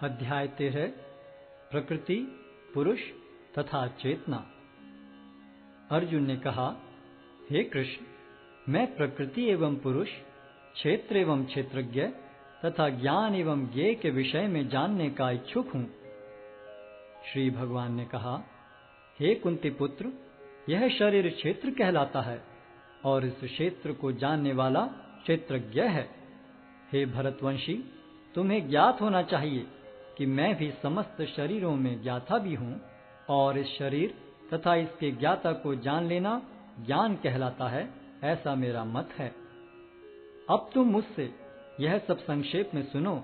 अध्याय 13 प्रकृति, पुरुष तथा चेतना। अर्जुन ने कहा, हे कृष्ण, मैं प्रकृति एवं पुरुष, क्षेत्र एवं क्षेत्रज्ञ तथा ज्ञान एवं ज्ञेय के विषय में जानने का इच्छुक हूँ। श्री भगवान ने कहा, हे कुंती पुत्र, यह शरीर क्षेत्र कहलाता है और इस क्षेत्र को जानने वाला क्षेत्रज्ञ है। हे भरतवंशी, तुम्हें ज्ञात होना चाहिए कि मैं भी समस्त शरीरों में ज्ञाता भी हूँ और इस शरीर तथा इसके ज्ञाता को जान लेना ज्ञान कहलाता है, ऐसा मेरा मत है। अब तुम मुझसे यह सब संक्षेप में सुनो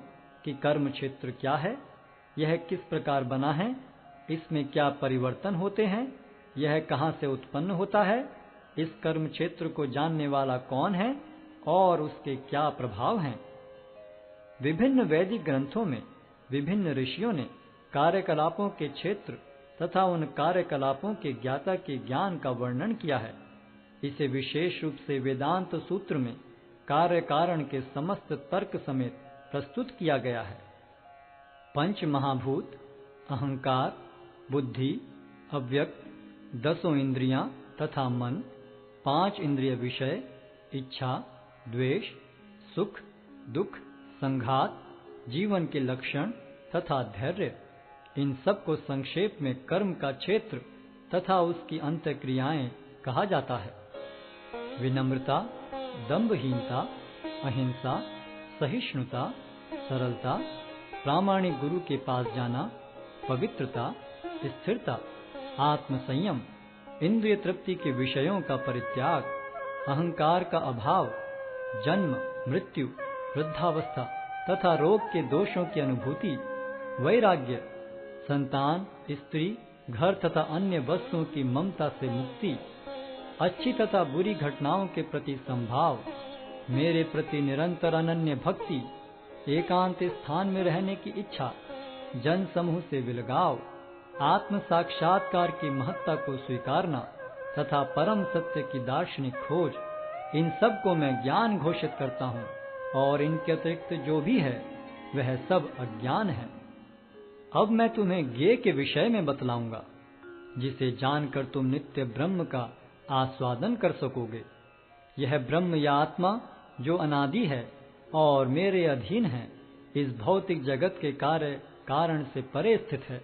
कि कर्म क्षेत्र क्या है, यह किस प्रकार बना है, इसमें क्या परिवर्तन होते हैं, यह कहाँ से उत्पन्न होता है, इस कर्म क्षेत्र को जानने वाला कौन है और उसके क्या प्रभाव हैं। विभिन्न वैदिक ग्रंथों में विभिन्न ऋषियों ने कार्यकलापों के क्षेत्र तथा उन कार्यकलापों के ज्ञाता के ज्ञान का वर्णन किया है। इसे विशेष रूप से वेदांत सूत्र में कार्य कारण के समस्त तर्क समेत प्रस्तुत किया गया है। पंच महाभूत, अहंकार, बुद्धि, अव्यक्त, 10 इंद्रियां तथा मन, 5 इंद्रिय विषय, इच्छा, द्वेष, सुख, दुख, संघात, जीवन के लक्षण तथा धैर्य, इन सब को संक्षेप में कर्म का क्षेत्र तथा उसकी अंतःक्रियाएं कहा जाता है। विनम्रता, दंभहीनता, अहिंसा, सहिष्णुता, सरलता, प्रामाणिक गुरु के पास जाना, पवित्रता, स्थिरता, आत्मसंयम, इंद्रिय तृप्ति के विषयों का परित्याग, अहंकार का अभाव, जन्म, मृत्यु, वृद्धावस्था तथा रोग के दोषों की अनुभूति, वैराग्य, संतान, स्त्री, घर तथा अन्य वस्तुओं की ममता से मुक्ति, अच्छी तथा बुरी घटनाओं के प्रति संभाव, मेरे प्रति निरंतर अनन्य भक्ति, एकांत स्थान में रहने की इच्छा, जन समूह से विलगाव, आत्म साक्षात्कार की महत्ता को स्वीकारना तथा परम सत्य की दार्शनिक खोज, इन सब को मैं ज्ञान घोषित करता हूँ और इनके अतिरिक्त जो भी है वह सब अज्ञान है। अब मैं तुम्हें ज्ञेय के विषय में बतलाऊंगा, जिसे जानकर तुम नित्य ब्रह्म का आस्वादन कर सकोगे। यह ब्रह्म या आत्मा जो अनादि है और मेरे अधीन है, इस भौतिक जगत के कार्य कारण से परे स्थित है।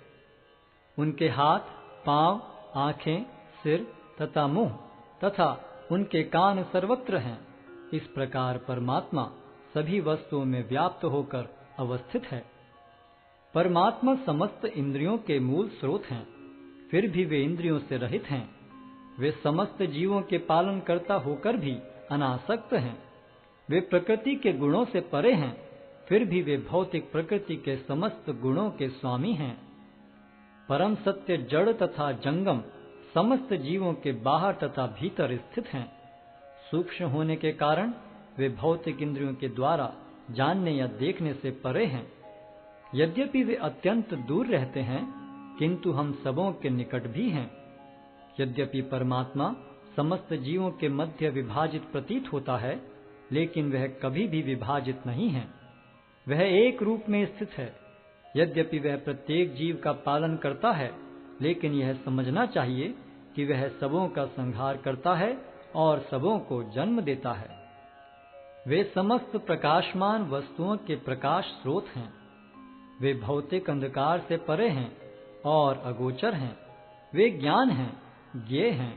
उनके हाथ, पांव, आंखें, सिर तथा मुंह तथा उनके कान सर्वत्र हैं। इस प्रकार परमात्मा सभी वस्तुओं में व्याप्त होकर अवस्थित है। परमात्मा समस्त इंद्रियों के मूल स्रोत हैं, फिर भी वे इंद्रियों से रहित हैं। वे समस्त जीवों के पालन करता होकर भी अनासक्त हैं। वे प्रकृति के गुणों से परे हैं, फिर भी वे भौतिक प्रकृति के समस्त गुणों के स्वामी हैं। परम सत्य जड़ तथा जंगम समस्त जीवों के बाहर तथा भीतर स्थित हैं। सूक्ष्म होने के कारण वे भौतिक इंद्रियों के द्वारा जानने या देखने से परे हैं। यद्यपि वे अत्यंत दूर रहते हैं, किंतु हम सबों के निकट भी हैं। यद्यपि परमात्मा समस्त जीवों के मध्य विभाजित प्रतीत होता है, लेकिन वह कभी भी विभाजित नहीं है। वह एक रूप में स्थित है। यद्यपि वह प्रत्येक जीव का पालन करता है, लेकिन यह समझना चाहिए कि वह सबों का संहार करता है और सबों को जन्म देता है। वे समस्त प्रकाशमान वस्तुओं के प्रकाश स्रोत हैं। वे भौतिक अंधकार से परे हैं और अगोचर हैं। वे ज्ञान हैं, ज्ञेय हैं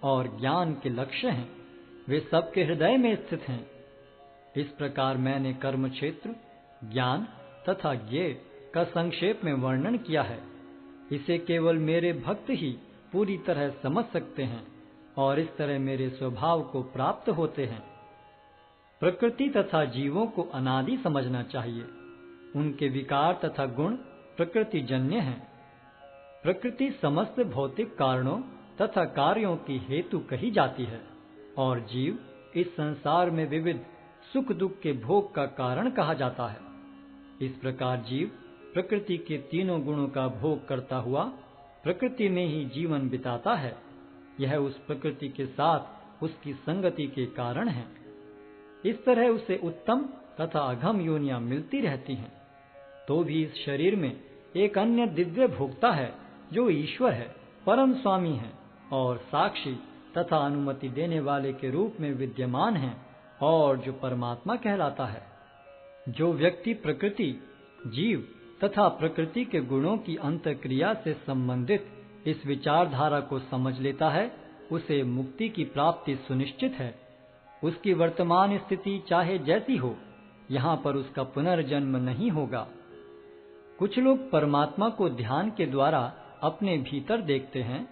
और ज्ञान के लक्ष्य हैं। वे सबके हृदय में स्थित हैं। इस प्रकार मैंने कर्म क्षेत्र, ज्ञान तथा ज्ञेय का संक्षेप में वर्णन किया है। इसे केवल मेरे भक्त ही पूरी तरह समझ सकते हैं और इस तरह मेरे स्वभाव को प्राप्त होते हैं। प्रकृति तथा जीवों को अनादि समझना चाहिए। उनके विकार तथा गुण प्रकृति जन्य हैं। प्रकृति समस्त भौतिक कारणों तथा कार्यों की हेतु कही जाती है और जीव इस संसार में विविध सुख दुख के भोग का कारण कहा जाता है। इस प्रकार जीव प्रकृति के तीनों गुणों का भोग करता हुआ प्रकृति में ही जीवन बिताता है। यह उस प्रकृति के साथ उसकी संगति के कारण है। इस तरह उसे उत्तम तथा अधम योनियां मिलती रहती हैं। तो भी इस शरीर में एक अन्य दिव्य भोक्ता है जो ईश्वर है, परम स्वामी है और साक्षी तथा अनुमति देने वाले के रूप में विद्यमान है और जो परमात्मा कहलाता है। जो व्यक्ति प्रकृति, जीव तथा प्रकृति के गुणों की अंतःक्रिया से संबंधित इस विचारधारा को समझ लेता है, उसे मुक्ति की प्राप्ति सुनिश्चित है। उसकी वर्तमान स्थिति चाहे जैसी हो, यहाँ पर उसका पुनर्जन्म नहीं होगा। कुछ लोग परमात्मा को ध्यान के द्वारा अपने भीतर देखते हैं,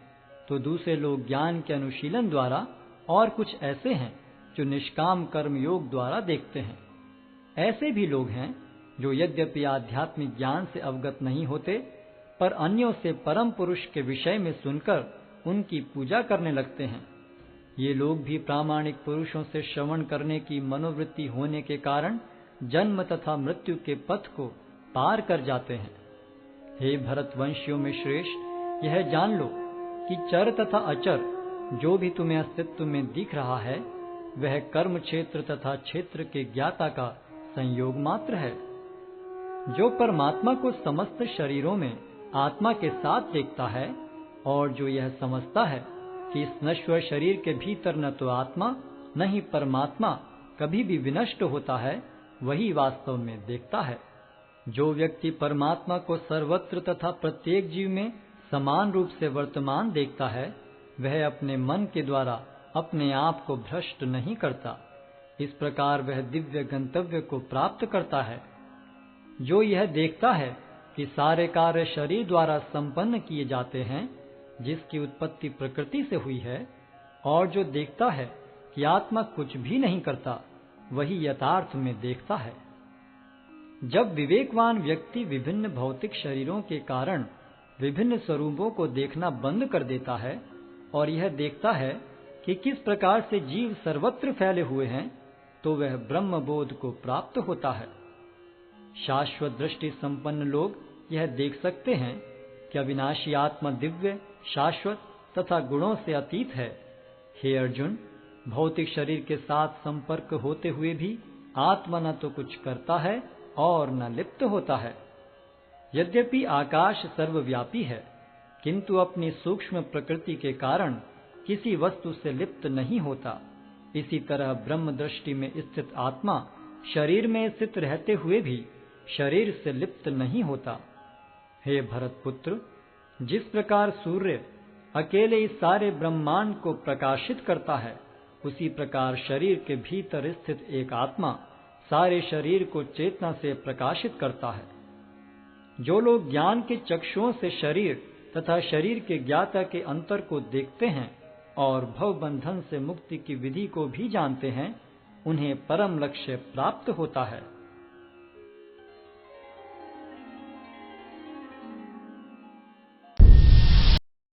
तो दूसरे लोग ज्ञान के अनुशीलन द्वारा, और कुछ ऐसे हैं जो निष्काम कर्म योग द्वारा देखते हैं। ऐसे भी लोग हैं जो यद्यपि आध्यात्मिक ज्ञान से अवगत नहीं होते, पर अन्यों से परम पुरुष के विषय में सुनकर उनकी पूजा करने लगते हैं। ये लोग भी प्रामाणिक पुरुषों से श्रवण करने की मनोवृत्ति होने के कारण जन्म तथा मृत्यु के पथ को पार कर जाते हैं। हे भरतवंशियों में श्रेष्ठ, यह जान लो कि चर तथा अचर जो भी तुम्हें अस्तित्व में दिख रहा है, वह कर्म क्षेत्र तथा क्षेत्र के ज्ञाता का संयोग मात्र है। जो परमात्मा को समस्त शरीरों में आत्मा के साथ देखता है और जो यह समझता है कि इस नश्वर शरीर के भीतर न तो आत्मा न ही परमात्मा कभी भी विनष्ट होता है, वही वास्तव में देखता है। जो व्यक्ति परमात्मा को सर्वत्र तथा प्रत्येक जीव में समान रूप से वर्तमान देखता है, वह अपने मन के द्वारा अपने आप को भ्रष्ट नहीं करता। इस प्रकार वह दिव्य गंतव्य को प्राप्त करता है। जो यह देखता है कि सारे कार्य शरीर द्वारा संपन्न किए जाते हैं, जिसकी उत्पत्ति प्रकृति से हुई है, और जो देखता है कि आत्मा कुछ भी नहीं करता, वही यथार्थ में देखता है। जब विवेकवान व्यक्ति विभिन्न भौतिक शरीरों के कारण विभिन्न स्वरूपों को देखना बंद कर देता है और यह देखता है कि किस प्रकार से जीव सर्वत्र फैले हुए हैं, तो वह ब्रह्म बोध को प्राप्त होता है। शाश्वत दृष्टि संपन्न लोग यह देख सकते हैं कि अविनाशी आत्मा दिव्य, शाश्वत तथा गुणों से अतीत है। हे अर्जुन, भौतिक शरीर के साथ संपर्क होते हुए भी आत्मा न तो कुछ करता है और न लिप्त होता है। यद्यपि आकाश सर्वव्यापी है, किंतु अपनी सूक्ष्म प्रकृति के कारण किसी वस्तु से लिप्त नहीं होता। इसी तरह ब्रह्म दृष्टि में स्थित आत्मा शरीर में स्थित रहते हुए भी शरीर से लिप्त नहीं होता। हे भरतपुत्र, जिस प्रकार सूर्य अकेले इस सारे ब्रह्मांड को प्रकाशित करता है, उसी प्रकार शरीर के भीतर स्थित एक आत्मा सारे शरीर को चेतना से प्रकाशित करता है। जो लोग ज्ञान के चक्षुओं से शरीर तथा शरीर के ज्ञाता के अंतर को देखते हैं और भव बंधन से मुक्ति की विधि को भी जानते हैं, उन्हें परम लक्ष्य प्राप्त होता है।